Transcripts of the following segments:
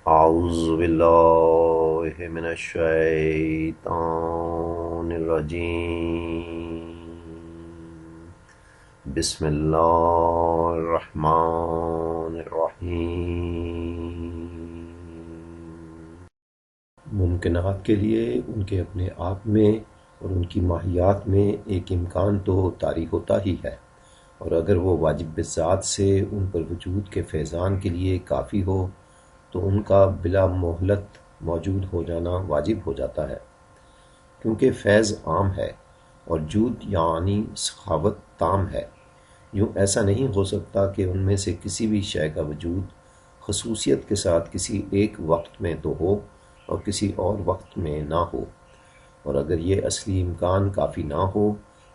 اعوذ باللہ من الشیطان الرجیم، بسم اللہ الرحمن الرحیم۔ ممکنات کے لیے ان کے اپنے آپ میں اور ان کی ماہیات میں ایک امکان تو طاری ہوتا ہی ہے، اور اگر وہ واجب بذات سے ان پر وجود کے فیضان کے لیے کافی ہو تو ان کا بلا مہلت موجود ہو جانا واجب ہو جاتا ہے، کیونکہ فیض عام ہے اور جود یعنی سخاوت تام ہے۔ یوں ایسا نہیں ہو سکتا کہ ان میں سے کسی بھی شے کا وجود خصوصیت کے ساتھ کسی ایک وقت میں تو ہو اور کسی اور وقت میں نہ ہو، اور اگر یہ اصلی امکان کافی نہ ہو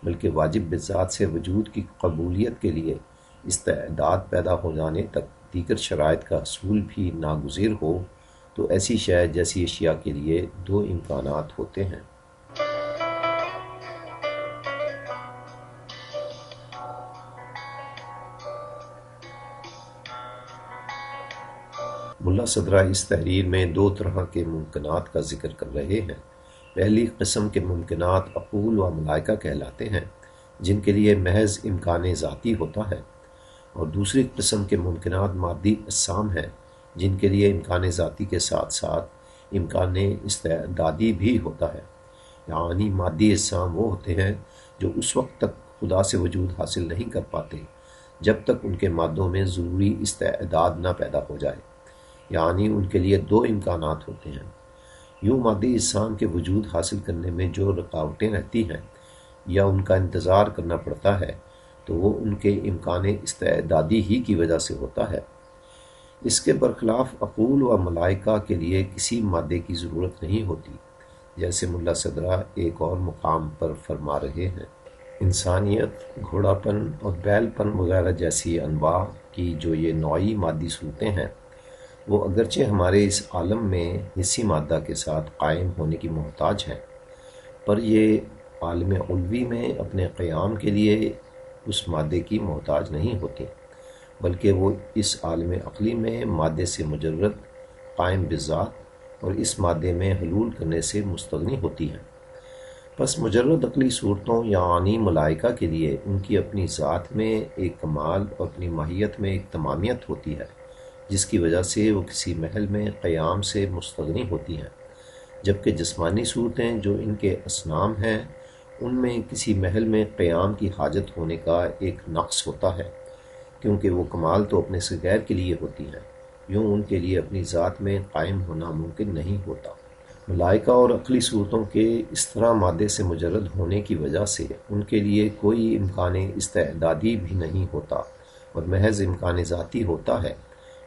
بلکہ واجب بذات سے وجود کی قبولیت کے لیے استعداد پیدا ہو جانے تک دیگر شرائط کا حصول بھی ناگزیر ہو، تو ایسی شے جیسی اشیاء کے لیے دو امکانات ہوتے ہیں۔ ملا صدرہ اس تحریر میں دو طرح کے ممکنات کا ذکر کر رہے ہیں۔ پہلی قسم کے ممکنات عقول و ملائکہ کہلاتے ہیں، جن کے لیے محض امکان ذاتی ہوتا ہے، اور دوسری قسم کے ممکنات مادی اجسام ہیں، جن کے لیے امکان ذاتی کے ساتھ ساتھ امکان استعدادی بھی ہوتا ہے۔ یعنی مادی اجسام وہ ہوتے ہیں جو اس وقت تک خدا سے وجود حاصل نہیں کر پاتے جب تک ان کے مادوں میں ضروری استعداد نہ پیدا ہو جائے، یعنی ان کے لیے دو امکانات ہوتے ہیں۔ یوں مادی اجسام کے وجود حاصل کرنے میں جو رکاوٹیں رہتی ہیں یا ان کا انتظار کرنا پڑتا ہے تو وہ ان کے امکان استعدادی ہی کی وجہ سے ہوتا ہے۔ اس کے برخلاف عقول و ملائکہ کے لیے کسی مادے کی ضرورت نہیں ہوتی، جیسے ملا صدرہ ایک اور مقام پر فرما رہے ہیں۔ انسانیت، گھوڑا پن اور بیل پن وغیرہ جیسی انواع کی جو یہ نوعی مادی صورتیں ہیں، وہ اگرچہ ہمارے اس عالم میں حصی مادہ کے ساتھ قائم ہونے کی محتاج ہیں، پر یہ عالم علوی میں اپنے قیام کے لیے اس مادے کی محتاج نہیں ہوتی، بلکہ وہ اس عالم عقلی میں مادے سے مجرد قائم بذات اور اس مادے میں حلول کرنے سے مستغنی ہوتی ہیں۔ پس مجرد عقلی صورتوں یعنی ملائکہ کے لیے ان کی اپنی ذات میں ایک کمال اور اپنی ماہیت میں ایک تمامیت ہوتی ہے، جس کی وجہ سے وہ کسی محل میں قیام سے مستغنی ہوتی ہیں، جبکہ جسمانی صورتیں جو ان کے اصنام ہیں ان میں کسی محل میں قیام کی حاجت ہونے کا ایک نقص ہوتا ہے، کیونکہ وہ کمال تو اپنے سے غیر کے لیے ہوتی ہیں، یوں ان کے لیے اپنی ذات میں قائم ہونا ممکن نہیں ہوتا۔ ملائکہ اور عقلی صورتوں کے اس طرح مادے سے مجرد ہونے کی وجہ سے ان کے لیے کوئی امکان استعدادی بھی نہیں ہوتا اور محض امکان ذاتی ہوتا ہے۔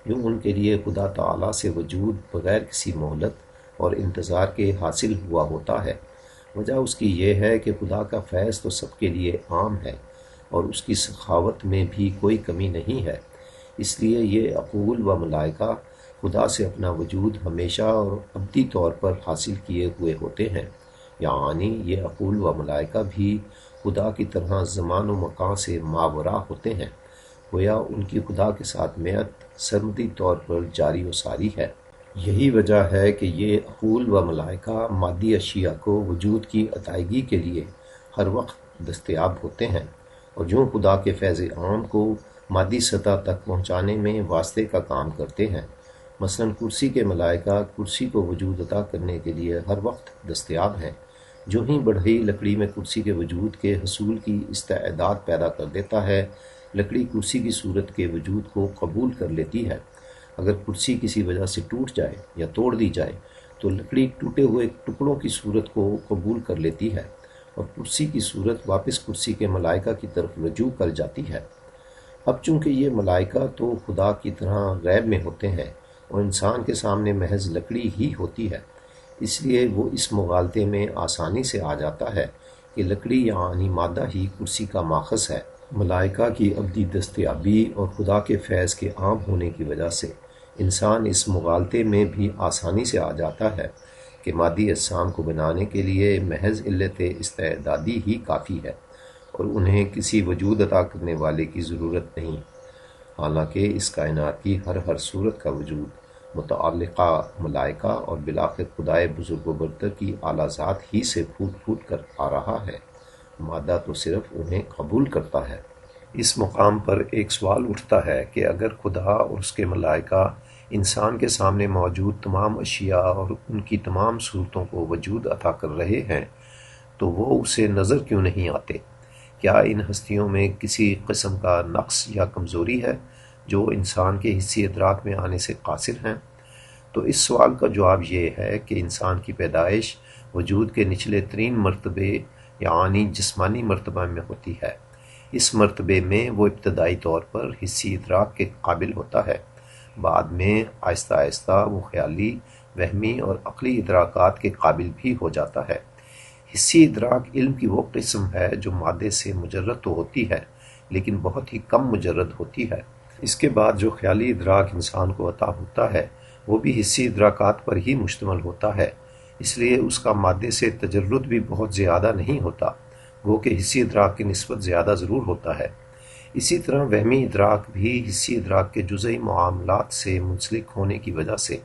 یوں ان کے لیے خدا تعالیٰ سے وجود بغیر کسی مہلت اور انتظار کے حاصل ہوا ہوتا ہے۔ وجہ اس کی یہ ہے کہ خدا کا فیض تو سب کے لیے عام ہے اور اس کی سخاوت میں بھی کوئی کمی نہیں ہے، اس لیے یہ عقول و ملائکہ خدا سے اپنا وجود ہمیشہ اور ابدی طور پر حاصل کیے ہوئے ہوتے ہیں، یعنی یہ عقول و ملائکہ بھی خدا کی طرح زمان و مکان سے ماوراء ہوتے ہیں، گویا ان کی خدا کے ساتھ میعت سرمدی طور پر جاری و ساری ہے۔ یہی وجہ ہے کہ یہ عقول و ملائکہ مادی اشیاء کو وجود کی ادائیگی کے لیے ہر وقت دستیاب ہوتے ہیں، اور جو خدا کے فیض عام کو مادی سطح تک پہنچانے میں واسطے کا کام کرتے ہیں۔ مثلا کرسی کے ملائکہ کرسی کو وجود عطا کرنے کے لیے ہر وقت دستیاب ہیں۔ جو ہی بڑھئی لکڑی میں کرسی کے وجود کے حصول کی استعداد پیدا کر دیتا ہے، لکڑی کرسی کی صورت کے وجود کو قبول کر لیتی ہے۔ اگر کرسی کسی وجہ سے ٹوٹ جائے یا توڑ دی جائے تو لکڑی ٹوٹے ہوئے ٹکڑوں کی صورت کو قبول کر لیتی ہے اور کرسی کی صورت واپس کرسی کے ملائکہ کی طرف رجوع کر جاتی ہے۔ اب چونکہ یہ ملائکہ تو خدا کی طرح غیب میں ہوتے ہیں اور انسان کے سامنے محض لکڑی ہی ہوتی ہے، اس لیے وہ اس مغالطے میں آسانی سے آ جاتا ہے کہ لکڑی یعنی مادہ ہی کرسی کا ماخذ ہے۔ ملائکہ کی ابدی دستیابی اور خدا کے فیض کے عام ہونے کی وجہ سے انسان اس مغالطے میں بھی آسانی سے آ جاتا ہے کہ مادی اجسام کو بنانے کے لیے محض علت استعدادی ہی کافی ہے اور انہیں کسی وجود عطا کرنے والے کی ضرورت نہیں، حالانکہ اس کائنات کی ہر صورت کا وجود متعلقہ ملائکہ اور بالآخر خدائے بزرگ و برتر کی اعلیٰ ذات ہی سے پھوٹ پھوٹ کر آ رہا ہے، مادہ تو صرف انہیں قبول کرتا ہے۔ اس مقام پر ایک سوال اٹھتا ہے کہ اگر خدا اور اس کے ملائکہ انسان کے سامنے موجود تمام اشیاء اور ان کی تمام صورتوں کو وجود عطا کر رہے ہیں تو وہ اسے نظر کیوں نہیں آتے؟ کیا ان ہستیوں میں کسی قسم کا نقص یا کمزوری ہے جو انسان کے حسی ادراک میں آنے سے قاصر ہیں؟ تو اس سوال کا جواب یہ ہے کہ انسان کی پیدائش وجود کے نچلے ترین مرتبے یعنی جسمانی مرتبہ میں ہوتی ہے۔ اس مرتبے میں وہ ابتدائی طور پر حسی ادراک کے قابل ہوتا ہے، بعد میں آہستہ آہستہ وہ خیالی، وہمی اور عقلی ادراکات کے قابل بھی ہو جاتا ہے۔ حسی ادراک علم کی وہ قسم ہے جو مادے سے مجرد تو ہوتی ہے لیکن بہت ہی کم مجرد ہوتی ہے۔ اس کے بعد جو خیالی ادراک انسان کو عطا ہوتا ہے وہ بھی حسی ادراکات پر ہی مشتمل ہوتا ہے، اس لیے اس کا مادے سے تجرد بھی بہت زیادہ نہیں ہوتا، گو کہ حسی ادراک کی نسبت زیادہ ضرور ہوتا ہے۔ اسی طرح وہمی ادراک بھی حسی ادراک کے جزئی معاملات سے منسلک ہونے کی وجہ سے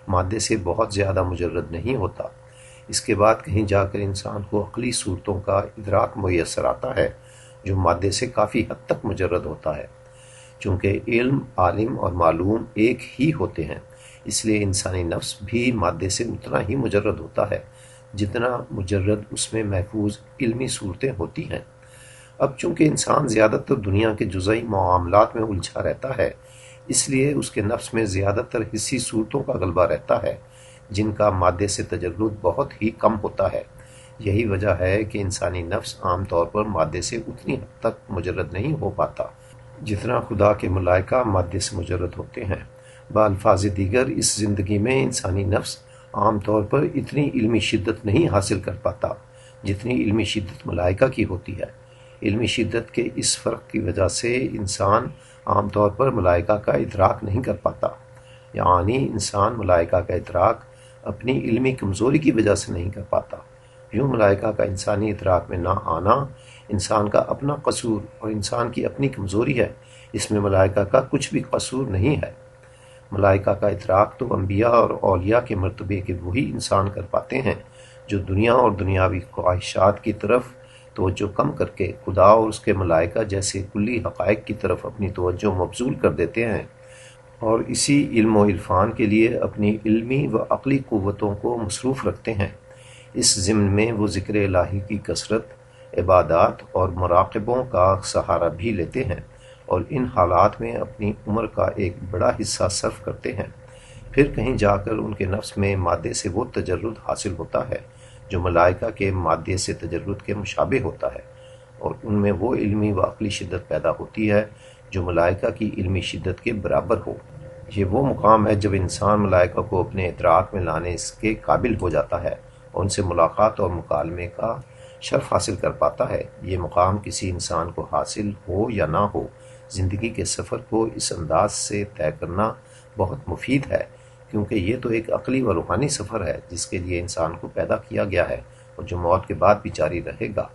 مادے سے بہت زیادہ مجرد نہیں ہوتا۔ اس کے بعد کہیں جا کر انسان کو عقلی صورتوں کا ادراک میسر آتا ہے جو مادے سے کافی حد تک مجرد ہوتا ہے۔ چونکہ علم، عالم اور معلوم ایک ہی ہوتے ہیں، اس لیے انسانی نفس بھی مادے سے اتنا ہی مجرد ہوتا ہے جتنا مجرد اس میں محفوظ علمی صورتیں ہوتی ہیں۔ اب چونکہ انسان زیادہ تر دنیا کے جزئی معاملات میں الجھا رہتا ہے، اس لیے اس کے نفس میں زیادہ تر حسی صورتوں کا غلبہ رہتا ہے جن کا مادے سے تجرد بہت ہی کم ہوتا ہے۔ یہی وجہ ہے کہ انسانی نفس عام طور پر مادے سے اتنی حد تک مجرد نہیں ہو پاتا جتنا خدا کے ملائکہ مادے سے مجرد ہوتے ہیں۔ بالفاظ دیگر اس زندگی میں انسانی نفس عام طور پر اتنی علمی شدت نہیں حاصل کر پاتا جتنی علمی شدت ملائکہ کی ہوتی ہے۔ علمی شدت کے اس فرق کی وجہ سے انسان عام طور پر ملائکہ کا ادراک نہیں کر پاتا، یعنی انسان ملائکہ کا ادراک اپنی علمی کمزوری کی وجہ سے نہیں کر پاتا۔ یوں ملائکہ کا انسانی ادراک میں نہ آنا انسان کا اپنا قصور اور انسان کی اپنی کمزوری ہے، اس میں ملائکہ کا کچھ بھی قصور نہیں ہے۔ ملائکہ کا ادراک تو انبیاء اور اولیاء کے مرتبے کے وہی انسان کر پاتے ہیں جو دنیا اور دنیاوی خواہشات کی طرف توجہ کم کر کے خدا اور اس کے ملائکہ جیسے کلی حقائق کی طرف اپنی توجہ مبذول کر دیتے ہیں، اور اسی علم و عرفان کے لیے اپنی علمی و عقلی قوتوں کو مصروف رکھتے ہیں۔ اس ضمن میں وہ ذکر الہی کی کثرت، عبادات اور مراقبوں کا سہارا بھی لیتے ہیں اور ان حالات میں اپنی عمر کا ایک بڑا حصہ صرف کرتے ہیں۔ پھر کہیں جا کر ان کے نفس میں مادے سے وہ تجرد حاصل ہوتا ہے جو ملائکہ کے مادے سے تجرد کے مشابہ ہوتا ہے، اور ان میں وہ علمی و عقلی شدت پیدا ہوتی ہے جو ملائکہ کی علمی شدت کے برابر ہو۔ یہ وہ مقام ہے جب انسان ملائکہ کو اپنے ادراک میں لانے اس کے قابل ہو جاتا ہے اور ان سے ملاقات اور مکالمے کا شرف حاصل کر پاتا ہے۔ یہ مقام کسی انسان کو حاصل ہو یا نہ ہو، زندگی کے سفر کو اس انداز سے طے کرنا بہت مفید ہے، کیونکہ یہ تو ایک عقلی و روحانی سفر ہے جس کے لیے انسان کو پیدا کیا گیا ہے اور جو موت کے بعد بھی جاری رہے گا۔